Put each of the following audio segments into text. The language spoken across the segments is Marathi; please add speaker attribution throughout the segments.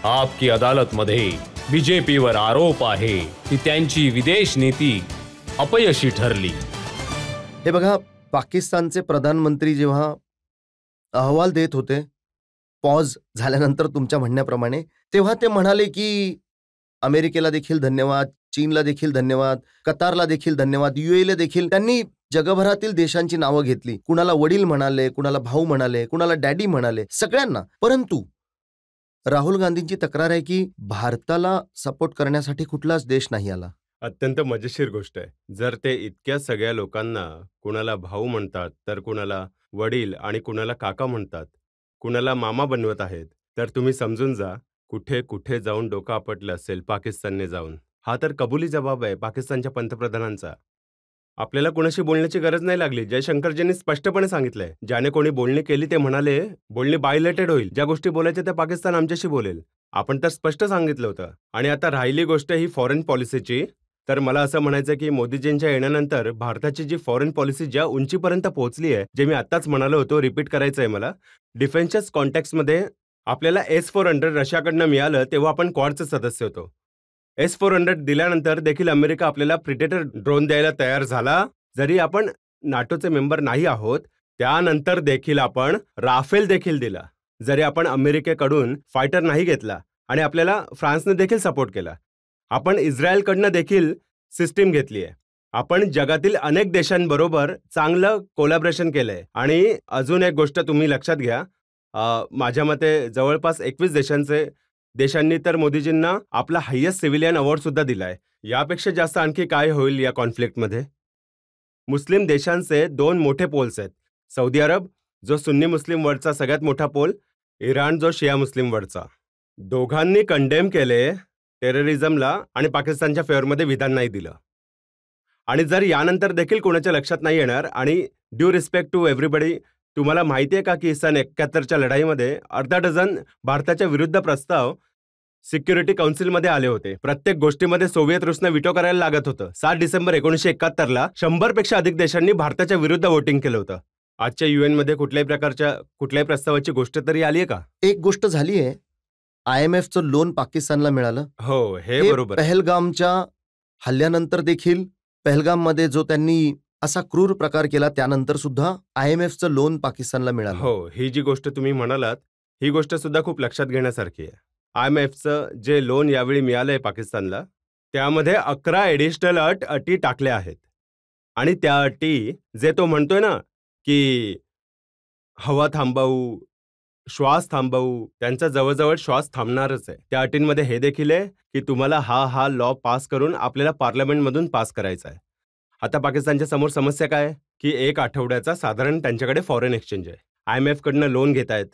Speaker 1: आपकी अदालत मध्ये बीजेपीवर आरोप आहे की त्यांची विदेश नीती अपयशी ठरली।
Speaker 2: हे बघा, पाकिस्तानचे प्रधानमंत्री जेव्हा अहवाल देत होते पॉज झाल्यानंतर तुमच्या म्हणण्याप्रमाणे, तेव्हा ते म्हणाले की अमेरिकेला देखील धन्यवाद, चीनला देखील धन्यवाद, कतारला देखील धन्यवाद, UAE देखील। त्यांनी जगभरातील देशांची नावं घेतली, कुणाला वडील म्हणाले, कुणाला भाऊ म्हणाले, कुणाला डॅडी म्हणाले, सगळ्यांना। परंतु राहुल गांधींची तक्रार आहे की भारताला सपोर्ट करण्यासाठी कुठलाच देश नाही आला।
Speaker 3: अत्यंत मजेशीर गोष्ट आहे, जर ते इतक्या सगळ्या लोकांना कुणाला भाऊ म्हणतात, तर कुणाला वडील आणि कुणाला काका म्हणतात, कुणाला मामा बनवत आहेत, तर तुम्ही समजून जा कुठे कुठे जाऊन डोकं आपटलं असेल पाकिस्तानने जाऊन। हा तर कबुली जबाब आहे पाकिस्तानच्या पंतप्रधानांचा। आपल्याला कुणाशी बोलण्याची गरज नाही लागली। जयशंकरजींनी स्पष्टपणे सांगितलंय, ज्याने कोणी बोलणी केली ते म्हणाले बोलणी बायलेटेड होईल, ज्या गोष्टी बोलायच्या त्या पाकिस्तान आमच्याशी बोलेल। आपण तर स्पष्ट सांगितलं होतं। आणि आता राहिली गोष्ट ही फॉरेन पॉलिसीची, तर मला असं म्हणायचं की मोदीजींच्या येण्यानंतर भारताची जी फॉरेन पॉलिसी ज्या उंचीपर्यंत पोहोचली आहे, जे मी आत्ताच म्हणालो होतो, रिपीट करायचं आहे मला। डिफेन्सच्या कॉन्टॅक्टमध्ये आपल्याला S-400 रशियाकडनं मिळालं तेव्हा आपण क्वाडचे सदस्य होतो। S-400 दिल्यानंतर देखील अमेरिका आपल्याला प्रिडेटर ड्रोन द्यायला तयार झाला। जरी आपण नाटोचे मेंबर नाही आहोत, त्यानंतर देखील आपण राफेल देखील दिला। जरी आपण अमेरिकेकडून फायटर नाही घेतला आणि आपल्याला फ्रान्सने देखील सपोर्ट केला। आपण इस्रायलकडनं देखील सिस्टीम घेतली आहे। आपण जगातील अनेक देशांबरोबर चांगलं कोलॅबरेशन केलंय। आणि अजून एक गोष्ट तुम्ही लक्षात घ्या, माझ्या मते जवळपास 21 देशांनी तर मोदीजींना आपला हायेस्ट सिव्हिलियन अवॉर्ड सुद्धा दिलाय। यापेक्षा जास्त आणखी काय होईल या कॉन्फ्लिक्टमध्ये? मुस्लिम देशांचे 2 मोठे पोल्स आहेत, सौदी अरब जो सुन्नी मुस्लिम वर्ल्डचा सगळ्यात मोठा पोल, इराण जो शिया मुस्लिम वर्ल्डचा। दोघांनी कंडेम केले टेररिझमला आणि पाकिस्तानच्या फेवरमध्ये विधान नाही दिलं। आणि जर यानंतर देखील कोणाच्या लक्षात नाही येणार, आणि ड्यू रिस्पेक्ट टू एव्हरीबडी, तुम्हाला माहिती आहे का की सन 71च्या लढाईमध्ये अर्धा डझन भारताच्या विरुद्ध प्रस्ताव सिक्युरिटी काउन्सिलमध्ये आले होते। प्रत्येक गोष्टीमध्ये सोव्हिएत रूसनं विटो करायला लागत होतं। 7 डिसेंबर 1971ला 100 पेक्षा अधिक देशांनी भारताच्या विरुद्ध वोटिंग केलं होतं। आजच्या UN मध्ये कुठल्याही प्रस्तावाची गोष्ट तरी आली आहे का?
Speaker 2: एक गोष्ट झाली आहे, IMFचं लोन पाकिस्तानला मिळालं।
Speaker 3: हो, हे बरोबर।
Speaker 2: पहलगामच्या हल्ल्यानंतर देखील, पहलगाममध्ये जो त्यांनी असा क्रूर प्रकार केला त्यानंतर सुद्धा IMFचं लोन पाकिस्तानला मिळालं।
Speaker 3: हो, ही जी गोष्ट तुम्ही म्हणालात, ही गोष्ट सुद्धा खूप लक्षात घेण्यासारखी आहे। IMFचं जे लोन यावेळी मिळालंय पाकिस्तानला, त्यामध्ये 11 ॲडिशनल अटी टाकल्या आहेत। आणि त्या अटी जे तो म्हणतोय ना की हवा थांबवू, श्वास थांबवू, त्यांचा जवळजवळ श्वास थांबणारच आहे। त्या अटींमध्ये हे देखील आहे की तुम्हाला हा लॉ पास करून आपल्याला पार्लमेंटमधून पास करायचा आहे। आता पाकिस्तानच्या समोर समस्या काय आहे की 1 आठवड्याचा साधारण त्यांच्याकडे फॉरेन एक्सचेंज आहे। IMF कडनं लोन घेत आहेत।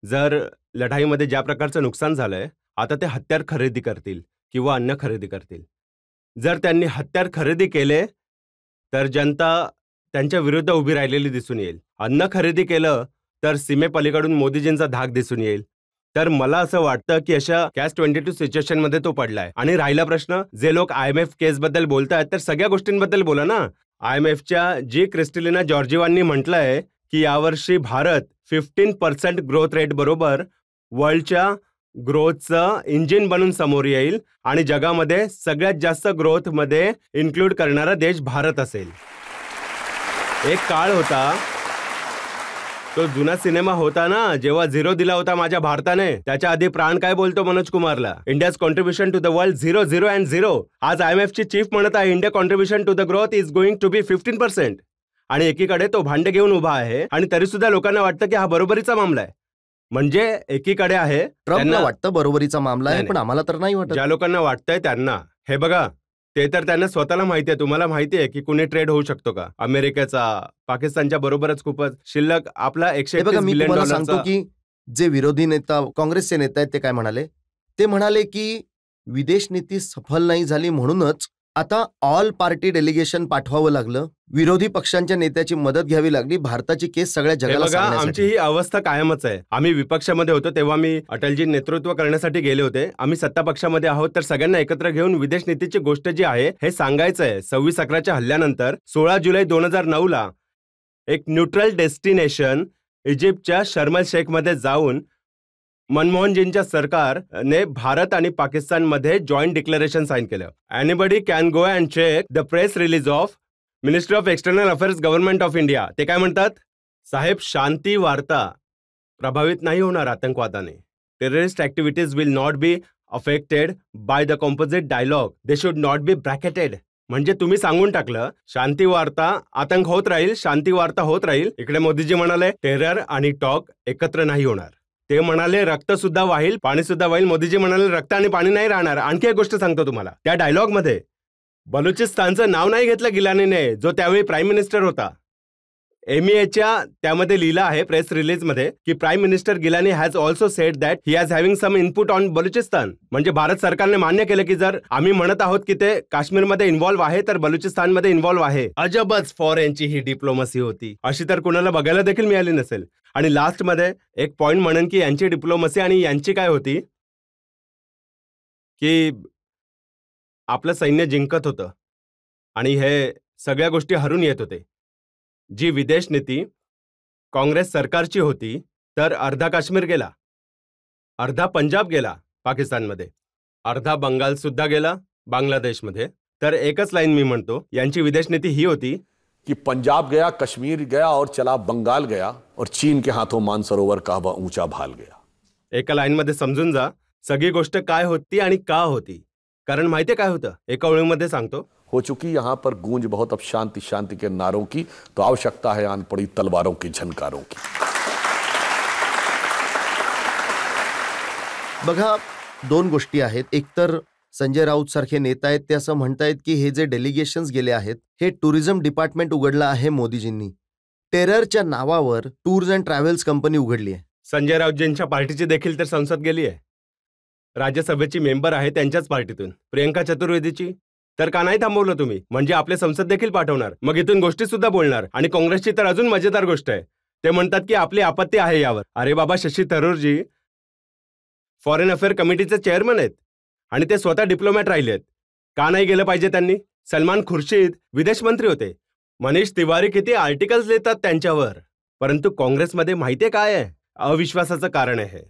Speaker 3: जर लढाईमध्ये ज्या प्रकारचं नुकसान झालंय, आता ते हत्यार खरेदी करतील किंवा अन्न खरेदी करतील। जर त्यांनी हत्यार खरेदी केले तर जनता त्यांच्या विरुद्ध उभी राहिलेली दिसून येईल। अन्न खरेदी केलं तर सीमेपलीकडून मोदीजींचा धाक दिसून येईल। तर मला असं वाटतं की अशा Catch-22 सिच्युएशनमध्ये तो पडलाय। आणि राहिला प्रश्न, जे लोक IMF केसबद्दल बोलतायत तर सगळ्या गोष्टींबद्दल बोला ना। IMFच्या जी क्रिस्टलिना जॉर्जिवांनी म्हटलंय की यावर्षी भारत 15% ग्रोथ रेट बरोबर वर्ल्डच्या ग्रोथचं इंजिन बनून समोर येईल आणि जगामध्ये सगळ्यात जास्त ग्रोथमध्ये इन्क्लूड करणारा देश भारत असेल। एक काळ होता, तो जुना सिनेमा होता ना, जेव्हा 0 दिला होता माझ्या भारताने, त्याच्या आधी प्राण काय बोलतो मनोज कुमारला, India's contribution to the world 0, 0 and 0। आज IMFची चीफ म्हणत आहे India contribution to the growth is going to be 15%। आणि एकीकडे तो भांडे घेऊन उभा आहे आणि तरी सुद्धा लोकांना वाटतं की हा बरोबरीचा मामला आहे। म्हणजे एकीकडे आहे,
Speaker 2: ट्रम्पला वाटतं बरोबरीचा मामला आहे, पण आम्हाला तर नाही वाटत।
Speaker 3: ज्या लोकांना वाटतंय त्यांना, हे बघा, ते तर त्यांना स्वतःला माहिती आहे। तुम्हाला माहिती आहे की कुणी ट्रेड होऊ शकतो का? अमेरिकेचा पाकिस्तानच्या बरोबरच खूपच शिल्लक आपला $131 बिलियन
Speaker 2: सांगतो की जे विरोधी नेता, काँग्रेसचे नेता आहेत, ते काय म्हणाले? ते म्हणाले की विदेश नीती सफल नाही झाली म्हणूनच आता ऑल पार्टी डेलिगेशन पाठवावं लागलं, विरोधी पक्षांच्या नेत्याची मदत घ्यावी लागली भारताची केस सगळ्या जगाला सांगण्यासाठी।
Speaker 3: आमची ही अवस्था कायमच आहे। आम्ही विपक्षामध्ये होतो तेव्हा मी अटलजी नेतृत्व करण्यासाठी गेले होते। आम्ही सत्ता पक्षामध्ये आहोत तर सगळ्यांना एकत्र घेऊन विदेश नीतीची गोष्ट जी आहे हे सांगायचं आहे। 26/11च्या हल्ल्यानंतर 16 जुलै 2009ला एक न्यूट्रल डेस्टिनेशन इजिप्तच्या शर्म शेखमध्ये जाऊन मनमोहनजींच्या सरकारने भारत आणि पाकिस्तानमध्ये जॉईंट डिक्लेरेशन साईन केलं. Anybody can go and check the press release of ministry of external affairs government of India. ते काय म्हणतात? साहेब, शांती वार्ता प्रभावित नाही होणार आतंकवादाने. Terrorist activities will not be affected by the composite dialogue. They should not be bracketed. म्हणजे तुम्ही सांगून टाकलं शांती वार्ता आतंक होत राहील, शांती वार्ता होत राहील. इकडे मोदीजी म्हणाले टेरर आणि टॉक एकत्र नाही होणार. ते म्हणाले रक्त सुद्धा वाहील, पाणी सुद्धा वाहील. मोदीजी म्हणाले रक्त आणि पाणी नाही राहणार. आणखी एक गोष्ट सांगतो तुम्हाला, त्या डायलॉग मध्ये बलुचिस्तानचं नाव नाही घेतलं गिलानीने, जो त्यावेळी प्राईम मिनिस्टर होता. MEAच्या त्यामध्ये लिहिलं आहे प्रेस रिलीज मध्ये की prime minister Gilani has also said that he has having some input on Balochistan. म्हणजे भारत सरकारने मान्य केलं की जर आम्ही म्हणत आहोत की ते काश्मीरमध्ये इन्व्हॉल्व्ह आहे तर बलुचिस्तानमध्ये इन्व्हॉल्व्ह आहे. अजबच फॉरेनची ही डिप्लोमसी होती, अशी तर कुणाला बघायला देखील मिळाली नसेल. आणि लास्ट मध्ये एक पॉइंट म्हणेन की यांची डिप्लोमसी आणि यांची काय होती की आपलं सैन्य जिंकत होतं आणि हे सगळ्या गोष्टी हरून येत होते. जी विदेश नीती काँग्रेस सरकारची होती तर अर्धा काश्मीर गेला, अर्धा पंजाब गेला पाकिस्तानमध्ये, अर्धा बंगाल सुद्धा गेला बांगलादेशमध्ये. तर एकच लाईन मी म्हणतो, यांची विदेश नीती ही होती
Speaker 4: कि पंजाब गया, कश्मीर गया और चला बंगाल गया और चीन के हाथों मानसरोवर का ऊंचा भाल गया.
Speaker 3: एका लाईनमध्ये समजून जा सगळी गोष्ट काय होती आणि का होती. कारण माहितीये काय होतं, एका ओळीमध्ये सांगतो.
Speaker 4: हो चुकी यहाँ पर गूंज बहुत, अब शांति शांति के नारों की तो आवश्यकता है आन पड़ी तलवारों की, झनकारों की.
Speaker 2: बघा, दोन गोष्टी आहेत. एक तर संजय राऊत सारखे नेता आहेत ते असं म्हणतायत की हे जे डेलिगेशन्स गेले आहेत हे टुरिझम डिपार्टमेंट उघडलं आहे मोदीजींनी. टेररच्या नावावर टूर्स अँड ट्रॅव्हल्स कंपनी उघडली आहे.
Speaker 3: संजय राऊतजींच्या पार्टीची देखील तर संसद गेली आहे. राज्यसभेची मेंबर आहे त्यांच्याच पार्टीतून प्रियंका चतुर्वेदीची. तर का नाही थांबवलं तुम्ही? म्हणजे आपले संसद देखील पाठवणार, मग इथून गोष्टी सुद्धा बोलणार. आणि काँग्रेसची तर अजून मजेदार गोष्ट आहे, ते म्हणतात की आपली आपत्ती आहे यावर. अरे बाबा, शशी थरूरजी फॉरेन अफेअर कमिटीचे चेअरमन आहेत आणि ते स्वतः डिप्लोमॅट राहिलेत. का नाही गेलं पाहिजे त्यांनी? सलमान खुर्शीद विदेश मंत्री होते. मनीष तिवारी किती आर्टिकल्स लिहितात त्यांच्यावर. परंतु काँग्रेसमध्ये माहितीये काय आहे? अविश्वासाचं कारण आहे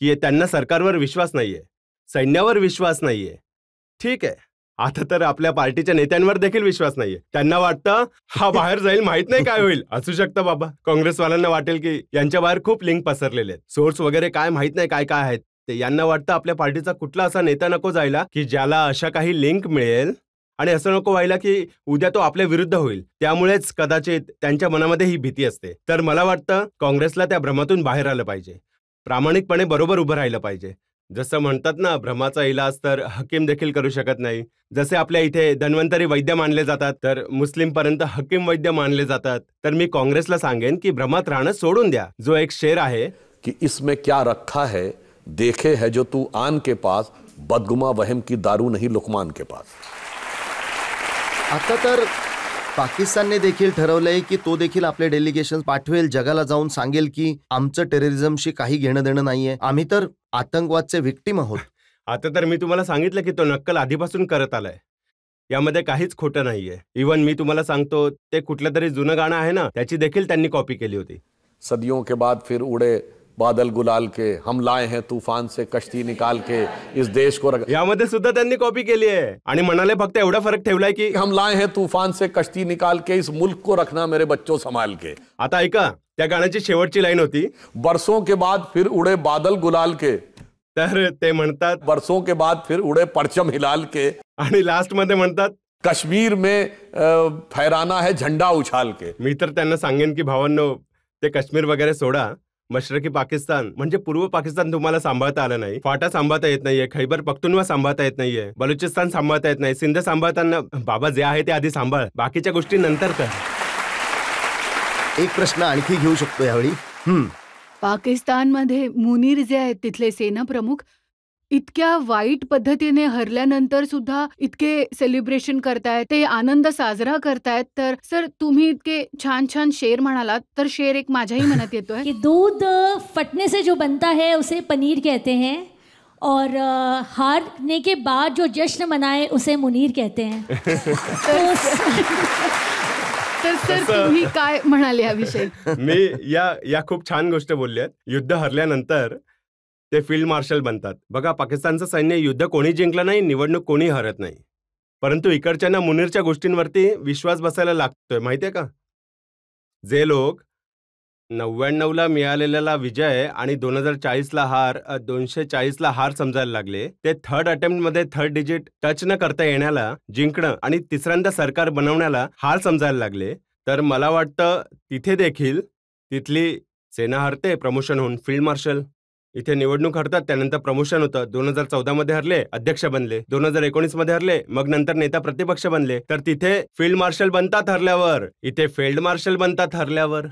Speaker 3: की त्यांना सरकारवर विश्वास नाहीये, सैन्यावर विश्वास नाहीये. ठीक आहे, आता तर आपल्या पार्टीच्या नेत्यांवर देखील विश्वास नाहीये. त्यांना वाटतं हा बाहेर जाईल, माहित नाही काय होईल. असू शकतं बाबा, काँग्रेसवाल्यांना वाटेल की यांच्या बाहेर खूप लिंक पसरलेले आहेत, सोर्स वगैरे काय माहित नाही काय काय आहेत ते. यांना वाटतं आपल्या पार्टीचा कुठला असा नेता नको जायला की ज्याला अशा काही लिंक मिळेल, आणि असं नको व्हायला की उद्या तो आपल्या विरुद्ध होईल. त्यामुळेच कदाचित त्यांच्या मनामध्ये ही भीती असते. तर मला वाटतं काँग्रेसला त्या भ्रमातून बाहेर आलं पाहिजे, प्रामाणिकपणे बरोबर उभं राहिलं पाहिजे. जसं म्हणतात ना, भ्रमाचा इलाज तर हकीम देखील करू शकत नाही. जसे आपल्या इथे धन्वंतरी वैद्य मानले जातात तर मुस्लिम पर्यंत हकीम वैद्य मानले जातात. तर मी काँग्रेसला सांगेन की भ्रमात राहणं सोडून द्या. जो एक शेर आहे
Speaker 4: कि इसमें क्या रखा है देखे है जो तू आन के पास, बदगुमा वहम की दारू नहीं लुकमान के पास.
Speaker 2: आता तर पाकिस्तानने देखील ठरवलंय की तो देखील आपले डेलिगेशन पाठवेल, जगाला जाऊन सांगेल की आमचं टेररिझमशी काही घेणं देणं नाहीये, आम्ही तर आतंकवादचे विक्टीम आहोत.
Speaker 3: आता तर मी तुम्हाला सांगितलं की तो नक्कल आधीपासून करत आलाय, यामध्ये काहीच खोटं नाहीये. इव्हन मी तुम्हाला सांगतो, ते कुठलं तरी जुनं गाणं आहे ना, त्याची देखील त्यांनी कॉपी केली होती.
Speaker 4: सदियों के बाद फिर उड़े बादल गुलाल के, हम लाए हैं तूफान से कश्ती निकाल के, इस देश को
Speaker 3: यामध्ये सुद्धा त्यांनी कॉपी केली आहे. आणि म्हणाले फक्त एवढा फरक ठेवलाय की
Speaker 4: हम लाए हैं तूफान से कश्ती निकाल के, इस मुल्क को रखना मेरे बच्चों संभाल के.
Speaker 3: आता ऐका, त्या गाण्याची शेवटची लाईन होती,
Speaker 4: बरसों के बाद फिर उड़े बादल गुलाल के.
Speaker 3: तर ते म्हणतात
Speaker 4: बरसों के बाद फिर उड़े परचम हिलाल के.
Speaker 3: आणि लास्ट मध्ये म्हणतात
Speaker 4: कश्मीर में फहराना है झंडा उछाल के.
Speaker 3: मी तर त्यांना सांगेन की भावांनो, ते काश्मीर वगैरे सोडा. मशरकी पाकिस्तान म्हणजे पूर्व पाकिस्तान तुम्हाला सांभाळता आलं नाही, फाटा सांभाळता येत नाहीये, खैबर पख्तूनवा सांभाळता येत नाहीये, बलुचिस्तान सांभाळता येत नाही, सिंध सांभाळताना बाबा जे आहे ते आधी सांभाळ, बाकीच्या गोष्टी नंतर कर.
Speaker 2: एक प्रश्न आणखी घेऊ शकतो यावेळी.
Speaker 5: पाकिस्तानमध्ये मुनीर जे आहेत तिथले सेना प्रमुख इतक्या वाईट पद्धतीने हरल्यानंतर सुद्धा इतके सेलिब्रेशन करतायत, ते आनंद साजरा करतायत. तर सर, तुम्ही इतके छान छान शेर म्हणालात, तर शेर एक माझ्याही मनात येतोय
Speaker 6: कि दूध फटने से जो बनता है उसे पनीर कहते हैं, और हारने के बाद जो जश्न मनाए उसे मुनीर कहते हैं.
Speaker 5: तर सर, तुम्ही काय म्हणाले याविषयी?
Speaker 3: मी या खूप छान गोष्ट बोलल्यात. युद्ध हरल्यानंतर ते फील्ड मार्शल बनतात. बघा, पाकिस्तानचं सैन्य युद्ध कोणी जिंकलं नाही, निवडणूक कोणी हरत नाही. परंतु इकडच्यांना मुनीरच्या गोष्टींवरती विश्वास बसायला लागतोय, माहितीये का? जे लोक 99ला मिळालेला विजय आणि 2040ला हार 240ला हार समजायला लागले, ते थर्ड अटेम्प्टमध्ये थर्ड डिजिट टच न करता येण्याला जिंकणं आणि तिसऱ्यांदा सरकार बनवण्याला हार समजायला लागले. तर मला वाटतं तिथे देखील तिथली सेना हरते प्रमोशन होऊन फील्ड मार्शल. इथे निवडणूक हरतात, त्यानंतर प्रमोशन होतं. 2014मध्ये हरले, अध्यक्ष बनले. 2019मध्ये हरले, मग नंतर नेता प्रतिपक्ष बनले. तर तिथे फील्ड मार्शल बनतात हरल्यावर, इथे फील्ड मार्शल बनतात हरल्यावर.